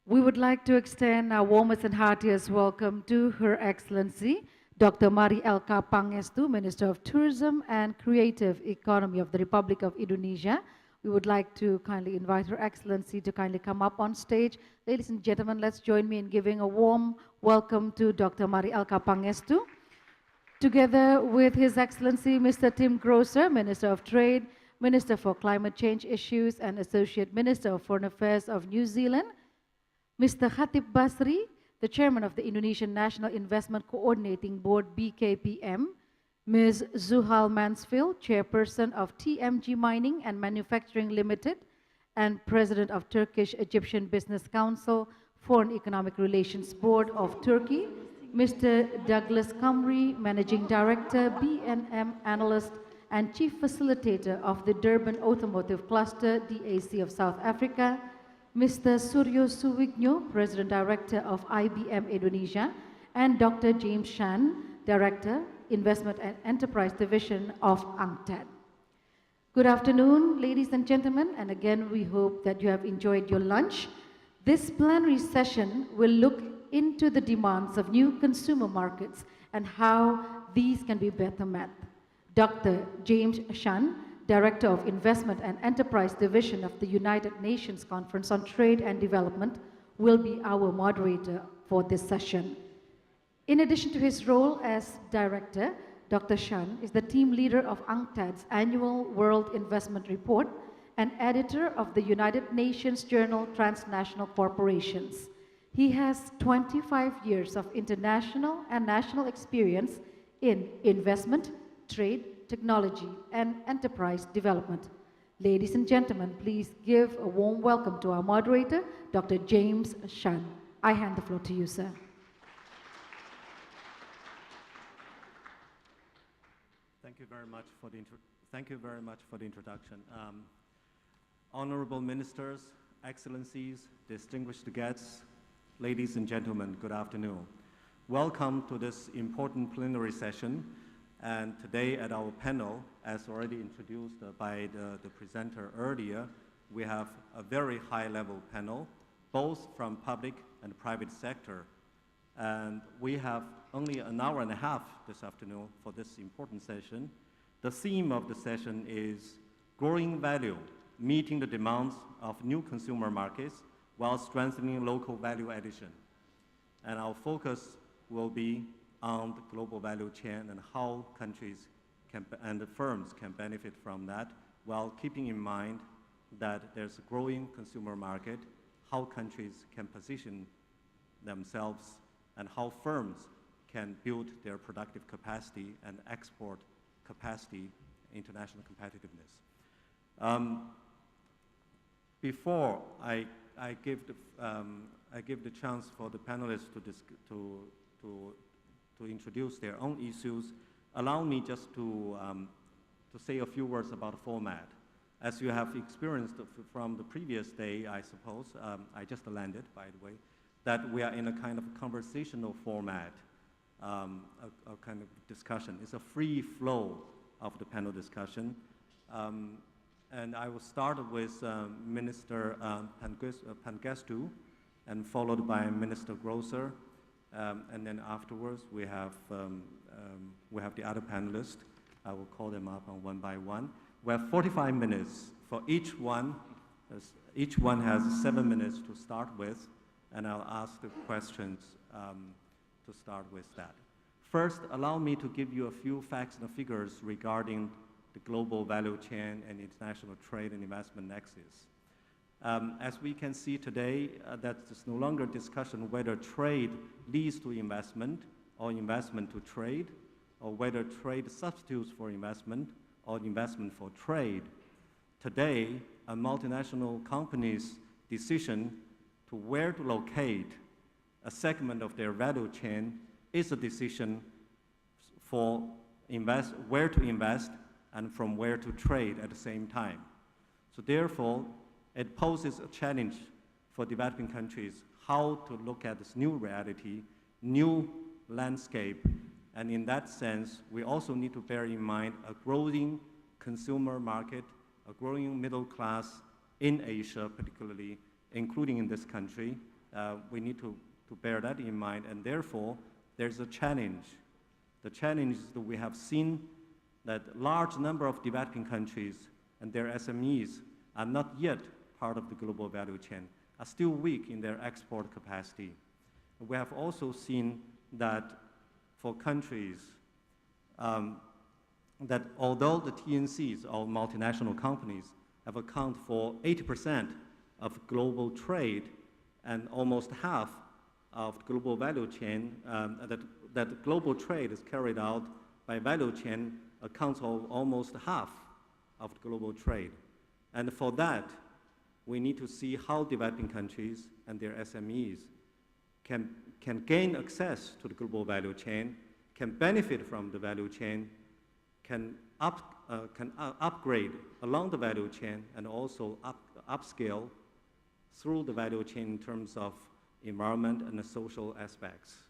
We would like to extend our warmest and heartiest welcome to Her Excellency, Dr. Mari Elka Pangestu, Minister of Tourism and Creative Economy of the Republic of Indonesia. We would like to kindly invite Her Excellency to kindly come up on stage. Ladies and gentlemen, let's join me in giving a warm welcome to Dr. Mari Elka Pangestu. Together with His Excellency Mr. Tim Grosser, Minister of Trade, Minister for Climate Change Issues and Associate Minister of Foreign Affairs of New Zealand, Mr. Khatib Basri, the Chairman of the Indonesian National Investment Coordinating Board, BKPM, Ms. Zuhal Mansfield, Chairperson of TMG Mining and Manufacturing Limited, and President of Turkish Egyptian Business Council, Foreign Economic Relations Board of Turkey, Mr. Douglas Kamri, Managing Director, B&M Analyst, and Chief Facilitator of the Durban Automotive Cluster, DAC of South Africa, Mr. Suryo Suwigno, President Director of IBM Indonesia, and Dr. James Zhan, Director, Investment and Enterprise Division of UNCTAD. Good afternoon, ladies and gentlemen, and again, we hope that you have enjoyed your lunch. This plenary session will look into the demands of new consumer markets and how these can be better met. Dr. James Zhan, Director of Investment and Enterprise Division of the United Nations Conference on Trade and Development, will be our moderator for this session. In addition to his role as Director, Dr. Zhan is the team leader of UNCTAD's annual World Investment Report and editor of the United Nations Journal Transnational Corporations. He has 25 years of international and national experience in investment, trade, technology, and enterprise development. Ladies and gentlemen, please give a warm welcome to our moderator, Dr. James Zhan. I hand the floor to you, sir. Thank you very much for the introduction. Honorable ministers, excellencies, distinguished guests, ladies and gentlemen, good afternoon. Welcome to this important plenary session. And today at our panel, as already introduced by the presenter earlier, we have a very high-level panel, both from public and private sector. And we have only an hour and a half this afternoon for this important session. The theme of the session is growing value, meeting the demands of new consumer markets while strengthening local value addition. And our focus will be on the global value chain and how countries and the firms can benefit from that, while keeping in mind that there's a growing consumer market, how countries can position themselves, and how firms can build their productive capacity and export capacity, international competitiveness. Before I give the chance for the panelists to introduce their own issues, allow me just to say a few words about format. As you have experienced from the previous day, I suppose, I just landed, by the way, that we are in a kind of conversational format, a kind of discussion. It's a free flow of the panel discussion. And I will start with Minister Pangestu, and followed by Minister Grosser. And then afterwards, we have the other panelists. I will call them up on one by one. We have 45 minutes for each one. Each one has 7 minutes to start with, and I'll ask the questions to start with that. First, allow me to give you a few facts and figures regarding the global value chain and international trade and investment nexus. As we can see today, that it's no longer a discussion whether trade leads to investment or investment to trade, or whether trade substitutes for investment or investment for trade. Today, a multinational company's decision to where to locate a segment of their value chain is a decision for where to invest and from where to trade at the same time. So therefore, it poses a challenge for developing countries how to look at this new reality, new landscape. And in that sense, we also need to bear in mind a growing consumer market, a growing middle class in Asia particularly, including in this country, we need to bear that in mind, and therefore, there's a challenge. The challenge is that we have seen that large number of developing countries and their SMEs are not yet part of the global value chain, are still weak in their export capacity. We have also seen that for countries, that although the TNCs, or multinational companies, have account for 80% of global trade and almost half of global value chain, that global trade is carried out by value chain accounts for almost half of global trade. And for that, we need to see how developing countries and their SMEs can gain access to the global value chain, can benefit from the value chain, can upgrade along the value chain, and also upscale through the value chain in terms of environment and the social aspects.